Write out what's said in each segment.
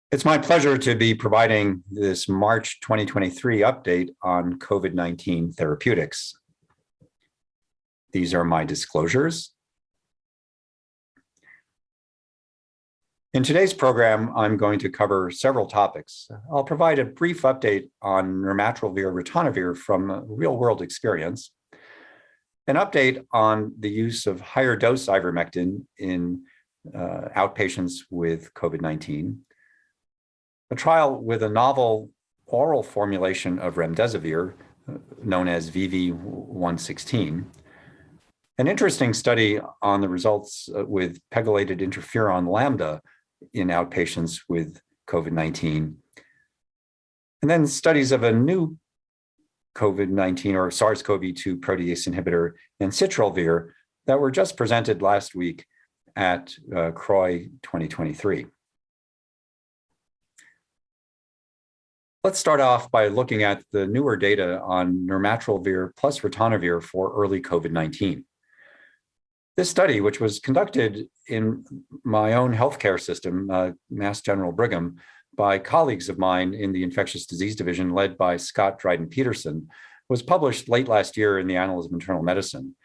It's my pleasure to be providing this March 2023 update on COVID-19 therapeutics. These are my disclosures. In today's program, I'm going to cover several topics. I'll provide a brief update on nirmatrelvir-ritonavir from real-world experience, an update on the use of higher dose ivermectin in outpatients with COVID-19, a trial with a novel oral formulation of remdesivir, known as VV116, an interesting study on the results with pegylated interferon lambda in outpatients with COVID-19, and then studies of a new COVID-19 or SARS-CoV-2 protease inhibitor, ensitrelvir, that were just presented last week at CROI 2023. Let's start off by looking at the newer data on nirmatrelvir plus ritonavir for early COVID-19. This study, which was conducted in my own healthcare system, Mass General Brigham, by colleagues of mine in the infectious disease division led by Scott Dryden-Peterson, was published late last year in the Annals of Internal Medicine.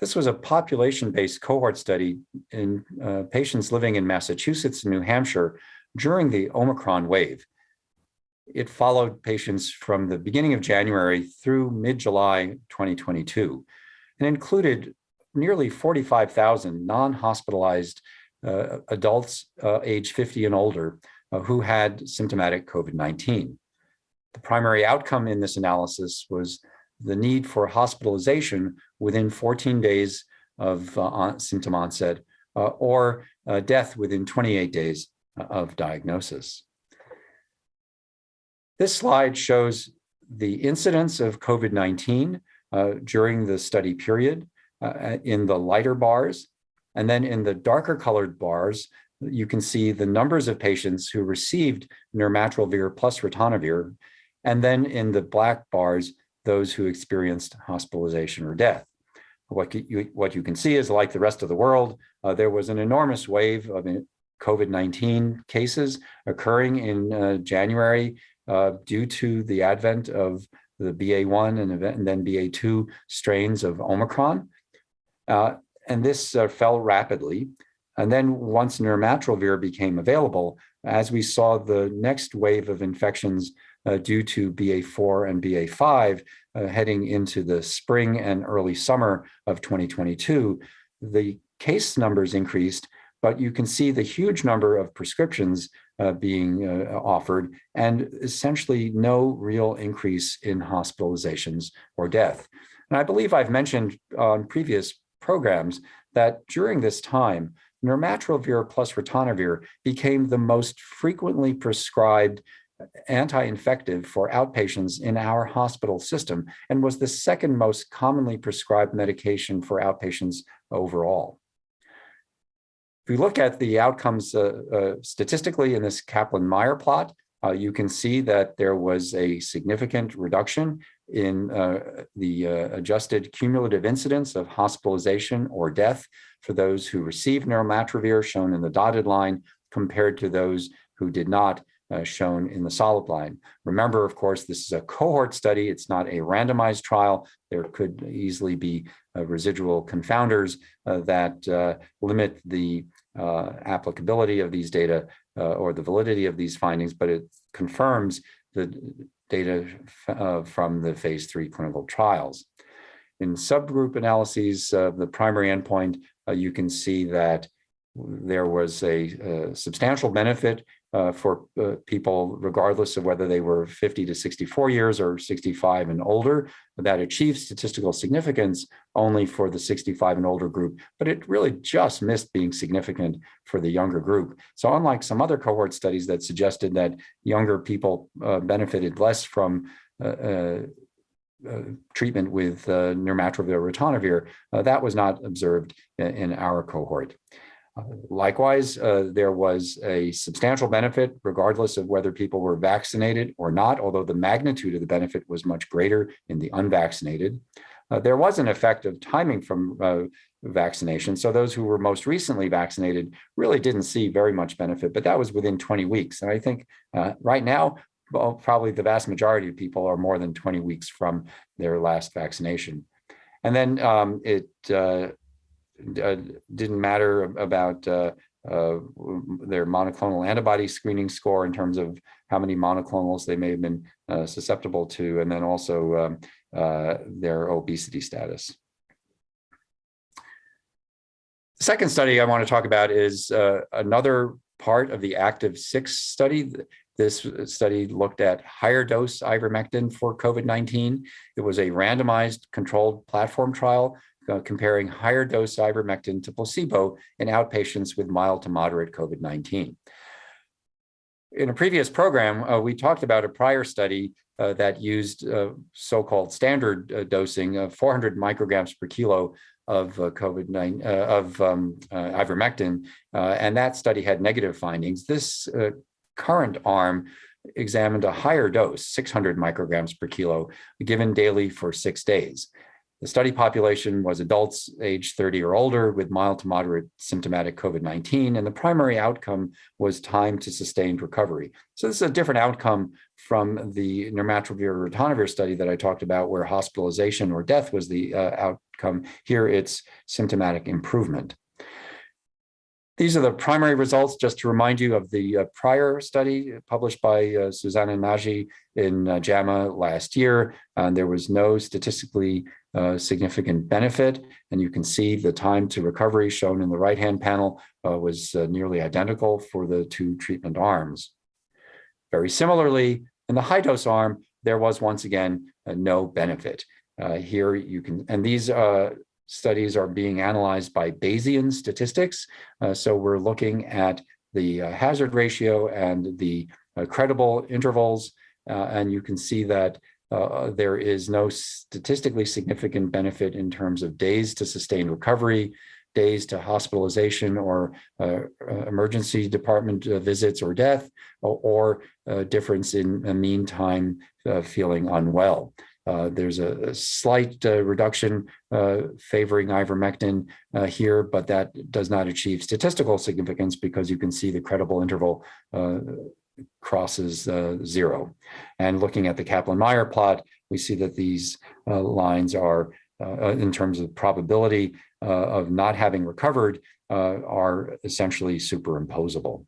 This was a population-based cohort study in patients living in Massachusetts and New Hampshire during the Omicron wave. It followed patients from the beginning of January through mid-July 2022 and included nearly 45,000 non-hospitalized adults age 50 and older who had symptomatic COVID-19. The primary outcome in this analysis was the need for hospitalization within 14 days of symptom onset or death within 28 days of diagnosis. This slide shows the incidence of COVID-19 during the study period in the lighter bars. And then in the darker colored bars, you can see the numbers of patients who received nirmatrelvir plus ritonavir. And then in the black bars, those who experienced hospitalization or death. What you can see is, like the rest of the world, there was an enormous wave of COVID-19 cases occurring in January due to the advent of the BA1 and then BA2 strains of Omicron. And this fell rapidly. And then once nirmatrelvir became available, as we saw the next wave of infections due to BA4 and BA5 heading into the spring and early summer of 2022, the case numbers increased, but you can see the huge number of prescriptions being offered and essentially no real increase in hospitalizations or death. And I believe I've mentioned on previous programs that during this time, nirmatrelvir plus ritonavir became the most frequently prescribed anti-infective for outpatients in our hospital system and was the second most commonly prescribed medication for outpatients overall. If we look at the outcomes statistically in this Kaplan-Meier plot, you can see that there was a significant reduction in the adjusted cumulative incidence of hospitalization or death for those who received nirmatrelvir, shown in the dotted line, compared to those who did not, shown in the solid line. Remember, of course, this is a cohort study. It's not a randomized trial. There could easily be residual confounders that limit the applicability of these data or the validity of these findings, but it confirms the data from the phase 3 clinical trials. In subgroup analyses of the primary endpoint, you can see that there was a substantial benefit for people, regardless of whether they were 50 to 64 years or 65 and older, that achieved statistical significance only for the 65 and older group, but it really just missed being significant for the younger group. So unlike some other cohort studies that suggested that younger people benefited less from treatment with nirmatrelvir-ritonavir, that was not observed in our cohort. Likewise, there was a substantial benefit regardless of whether people were vaccinated or not, although the magnitude of the benefit was much greater in the unvaccinated. There was an effect of timing from vaccination. So those who were most recently vaccinated really didn't see very much benefit, but that was within 20 weeks. And I think right now, well, probably the vast majority of people are more than 20 weeks from their last vaccination. And then it didn't matter about their monoclonal antibody screening score in terms of how many monoclonals they may have been susceptible to, and then also their obesity status. The second study I want to talk about is another part of the ACTIV-6 study. This study looked at higher dose ivermectin for COVID-19. It was a randomized controlled platform trial comparing higher dose ivermectin to placebo in outpatients with mild to moderate COVID-19. In a previous program, we talked about a prior study that used so-called standard dosing of 400 micrograms per kilo of ivermectin, and that study had negative findings. This current arm examined a higher dose, 600 micrograms per kilo, given daily for 6 days. The study population was adults age 30 or older with mild to moderate symptomatic COVID-19, and the primary outcome was time to sustained recovery. So this is a different outcome from the nirmatrelvir-ritonavir study that I talked about, where hospitalization or death was the outcome. Here it's symptomatic improvement. These are the primary results, just to remind you of the prior study published by Susanna Nagy in JAMA last year. There was no statistically significant benefit, and you can see the time to recovery shown in the right-hand panel was nearly identical for the two treatment arms. Very similarly, in the high-dose arm, there was once again no benefit. Here you can, and these studies are being analyzed by Bayesian statistics. So we're looking at the hazard ratio and the credible intervals, and you can see that there is no statistically significant benefit in terms of days to sustained recovery, days to hospitalization or emergency department visits or death, or difference in a mean time feeling unwell. There's a slight reduction favoring ivermectin here, but that does not achieve statistical significance because you can see the credible interval crosses 0. And looking at the Kaplan-Meier plot, we see that these lines are, in terms of probability of not having recovered, are essentially superimposable.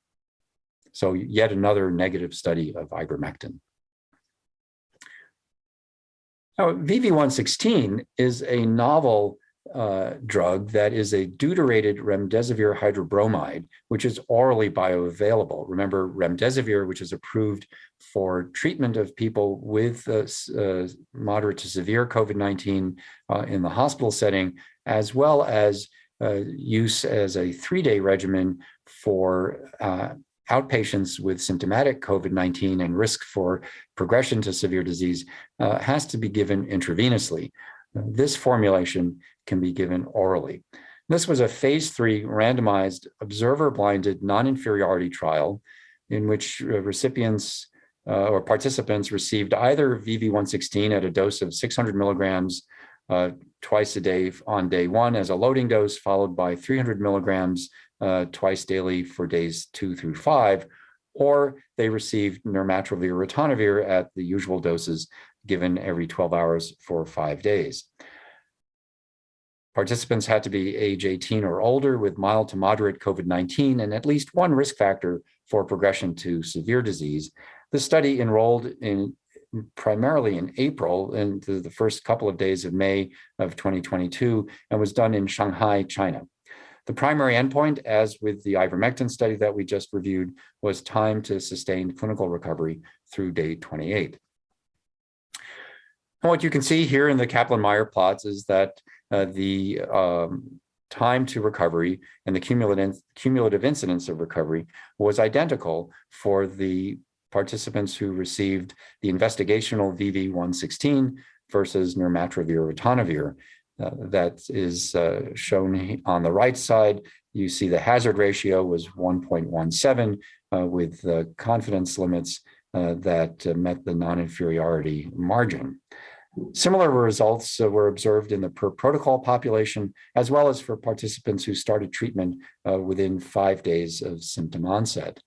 So yet another negative study of ivermectin. Now, VV116 is a novel drug that is a deuterated remdesivir hydrobromide, which is orally bioavailable. Remember, remdesivir, which is approved for treatment of people with moderate to severe COVID-19 in the hospital setting, as well as use as a 3-day regimen for outpatients with symptomatic COVID-19 and risk for progression to severe disease, has to be given intravenously. This formulation can be given orally. This was a phase 3 randomized observer-blinded non-inferiority trial in which recipients or participants received either VV116 at a dose of 600 milligrams twice a day on day 1 as a loading dose, followed by 300 milligrams twice daily for days 2 through 5, or they received nirmatrelvir-ritonavir at the usual doses given every 12 hours for 5 days. Participants had to be age 18 or older with mild to moderate COVID-19 and at least one risk factor for progression to severe disease. The study enrolled primarily in April and the first couple of days of May of 2022 and was done in Shanghai, China. The primary endpoint, as with the ivermectin study that we just reviewed, was time to sustained clinical recovery through day 28. And what you can see here in the Kaplan-Meier plots is that the time to recovery and the cumulative incidence of recovery was identical for the participants who received the investigational VV116 versus nirmatrelvir-ritonavir. That is shown on the right side. You see the hazard ratio was 1.17 with confidence limits that met the non-inferiority margin. Similar results were observed in the per protocol population, as well as for participants who started treatment within 5 days of symptom onset.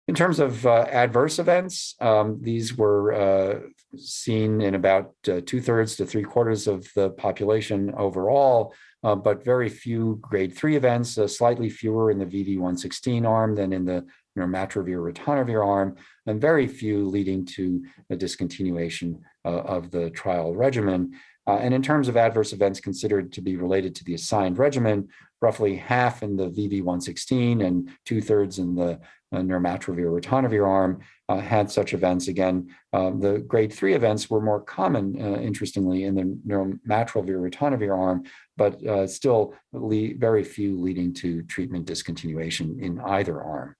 In terms of adverse events, these were seen in about 2/3 to 3/4 of the population overall, but very few grade 3 events, slightly fewer in the VV116 arm than in the nirmatrelvir-ritonavir arm, and very few leading to a discontinuation of the trial regimen. And in terms of adverse events considered to be related to the assigned regimen, roughly half in the VV116 and 2/3 in the nirmatrelvir-ritonavir arm had such events. Again, the grade 3 events were more common, interestingly, in the nirmatrelvir-ritonavir arm, but still very few leading to treatment discontinuation in either arm.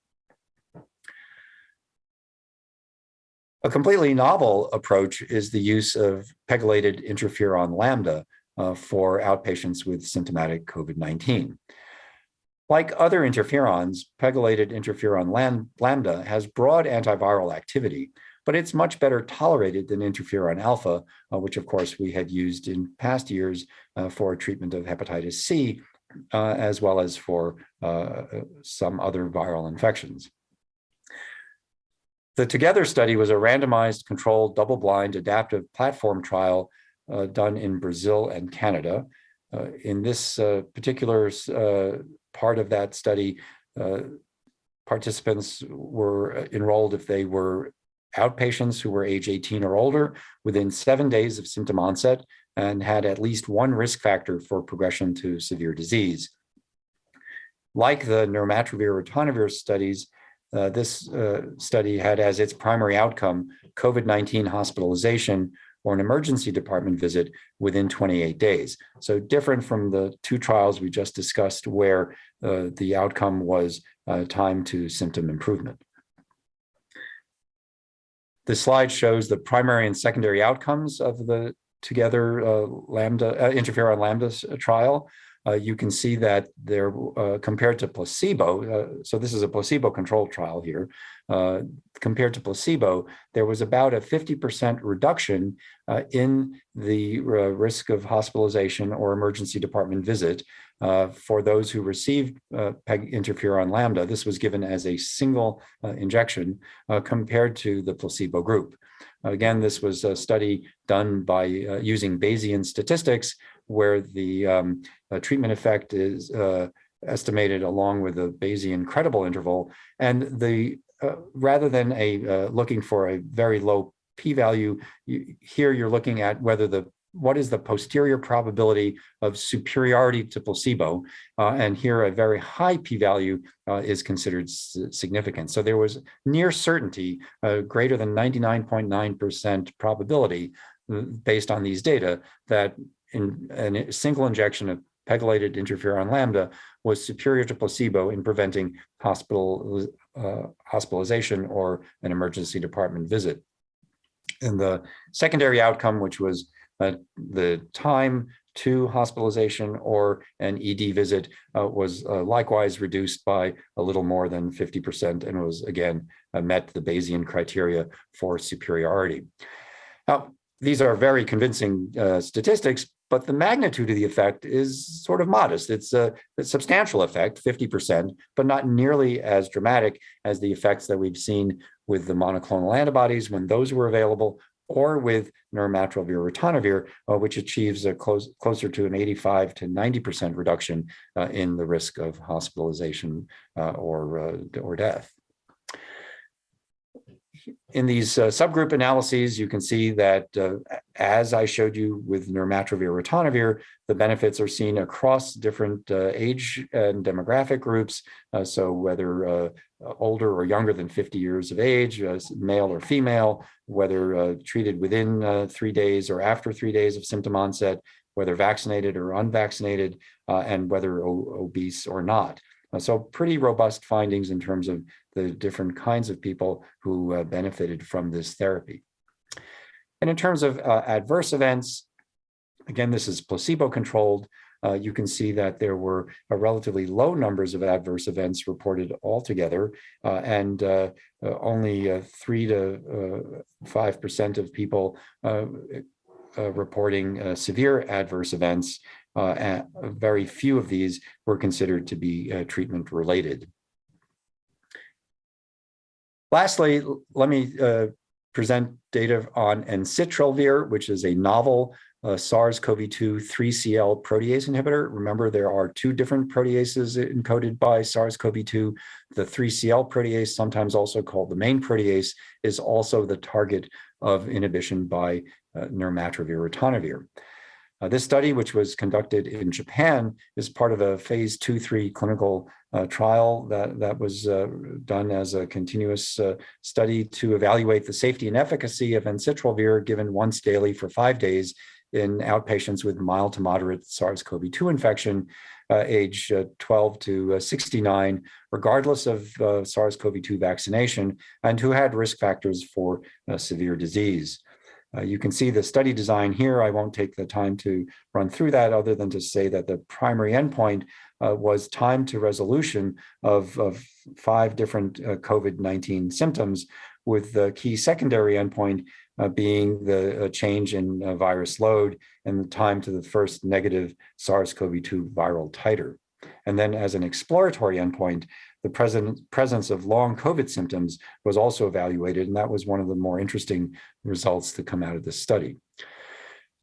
A completely novel approach is the use of pegylated interferon lambda for outpatients with symptomatic COVID-19. Like other interferons, pegylated interferon lambda has broad antiviral activity, but it's much better tolerated than interferon alpha, which of course we had used in past years for treatment of hepatitis C, as well as for some other viral infections. The Together study was a randomized, controlled, double-blind, adaptive platform trial done in Brazil and Canada. In this particular part of that study, participants were enrolled if they were outpatients who were age 18 or older within 7 days of symptom onset and had at least one risk factor for progression to severe disease. Like the nirmatrelvir-ritonavir studies, this study had as its primary outcome COVID-19 hospitalization or an emergency department visit within 28 days. So different from the two trials we just discussed where the outcome was time to symptom improvement. This slide shows the primary and secondary outcomes of the Together interferon lambda trial. You can see that they're compared to placebo. So this is a placebo-controlled trial here. Compared to placebo, there was about a 50% reduction in the risk of hospitalization or emergency department visit for those who received PEG interferon lambda. This was given as a single injection compared to the placebo group. Again, this was a study done by using Bayesian statistics, where the treatment effect is estimated along with a Bayesian credible interval. And the rather than looking for a very low p-value, here you're looking at whether what is the posterior probability of superiority to placebo, and here a very high p-value is considered significant. So there was near certainty, greater than 99.9% probability based on these data that in a single injection of pegylated interferon lambda was superior to placebo in preventing hospitalization or an emergency department visit. And the secondary outcome, which was the time to hospitalization or an ED visit, was likewise reduced by a little more than 50% and was again met the Bayesian criteria for superiority. Now, these are very convincing statistics, but the magnitude of the effect is sort of modest. It's a substantial effect, 50%, but not nearly as dramatic as the effects that we've seen with the monoclonal antibodies when those were available, or with nirmatrelvir-ritonavir, which achieves a closer to an 85 to 90% reduction in the risk of hospitalization or death. In these subgroup analyses, you can see that as I showed you with nirmatrelvir-ritonavir, the benefits are seen across different age and demographic groups. So whether older or younger than 50 years of age, male or female, whether treated within 3 days or after 3 days of symptom onset, whether vaccinated or unvaccinated, and whether obese or not. So pretty robust findings in terms of the different kinds of people who benefited from this therapy. And in terms of adverse events, again, this is placebo-controlled. you can see that there were relatively low numbers of adverse events reported altogether, and only 3 to 5% of people reporting severe adverse events. Very few of these were considered to be treatment related. Lastly, let me present data on ensitrelvir, which is a novel SARS-CoV-2 3CL protease inhibitor. Remember, there are 2 different proteases encoded by SARS-CoV-2. The 3CL protease, sometimes also called the main protease, is also the target of inhibition by nirmatrelvir ritonavir. This study, which was conducted in Japan, is part of a phase 2-3 clinical trial that was done as a continuous study to evaluate the safety and efficacy of ensitrelvir given once daily for 5 days in outpatients with mild to moderate SARS-CoV-2 infection, age 12 to 69, regardless of SARS-CoV-2 vaccination, and who had risk factors for severe disease. You can see the study design here. I won't take the time to run through that other than to say that the primary endpoint was time to resolution of 5 different COVID-19 symptoms, with the key secondary endpoint being the change in virus load and the time to the first negative SARS-CoV-2 viral titer. And then as an exploratory endpoint, the presence of long COVID symptoms was also evaluated, and that was one of the more interesting results to come out of this study.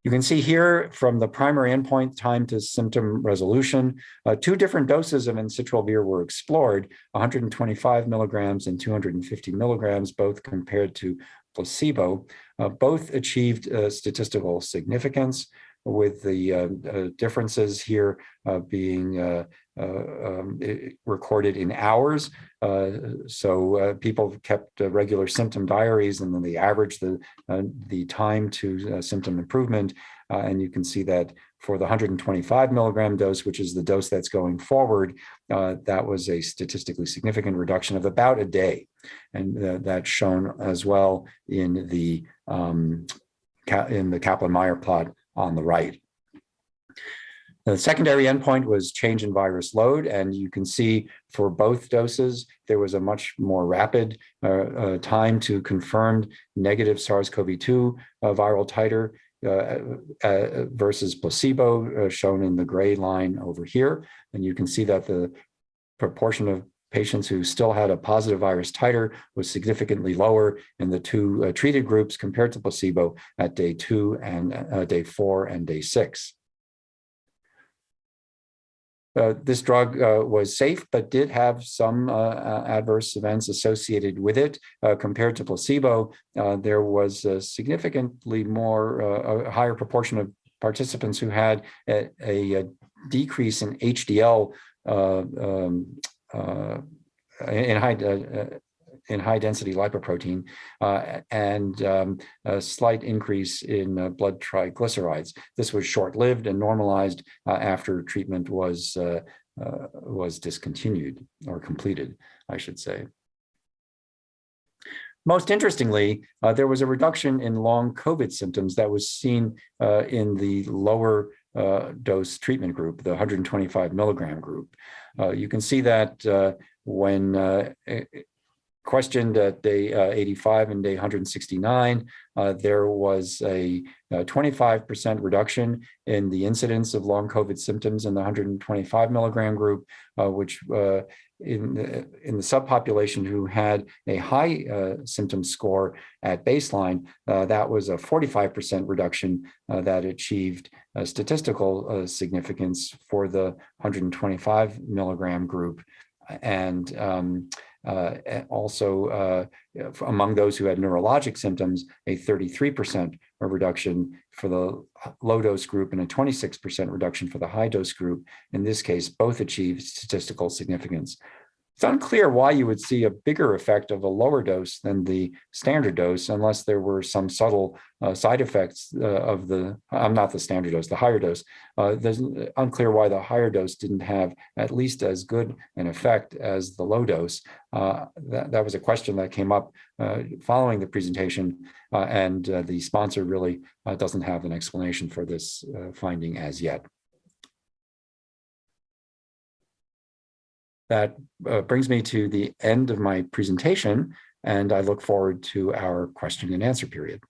You can see here from the primary endpoint, time to symptom resolution, 2 different doses of ensitrelvir were explored, 125 milligrams and 250 milligrams, both compared to placebo. Both achieved statistical significance, with the differences here being recorded in hours. So people kept regular symptom diaries, and then they averaged the time to symptom improvement. And you can see that for the 125 milligram dose, which is the dose that's going forward, that was a statistically significant reduction of about a day. And that's shown as well in the Kaplan-Meier plot on the right. The secondary endpoint was change in virus load, and you can see for both doses, there was a much more rapid time to confirmed negative SARS-CoV-2 viral titer versus placebo, shown in the gray line over here. And you can see that the proportion of patients who still had a positive virus titer was significantly lower in the 2 treated groups compared to placebo at day 2 and day 4 and day 6. This drug was safe, but did have some adverse events associated with it. Compared to placebo, there was a significantly a higher proportion of participants who had a decrease in HDL in high density lipoprotein and a slight increase in blood triglycerides. This was short-lived and normalized after treatment was discontinued or completed, I should say. Most interestingly, there was a reduction in long COVID symptoms that was seen in the lower dose treatment group, the 125 milligram group. You can see that when questioned at day 85 and day 169, there was a 25% reduction in the incidence of long COVID symptoms in the 125 milligram group, which in the subpopulation who had a high symptom score at baseline, that was a 45% reduction that achieved statistical significance for the 125 milligram group. And also among those who had neurologic symptoms, a 33% reduction for the low dose group and a 26% reduction for the high dose group. In this case, both achieved statistical significance. It's unclear why you would see a bigger effect of a lower dose than the standard dose, unless there were some subtle side effects of the, not the standard dose, the higher dose. There's unclear why the higher dose didn't have at least as good an effect as the low dose. That was a question that came up following the presentation, and the sponsor really doesn't have an explanation for this finding as yet. that brings me to the end of my presentation, and I look forward to our question and answer period.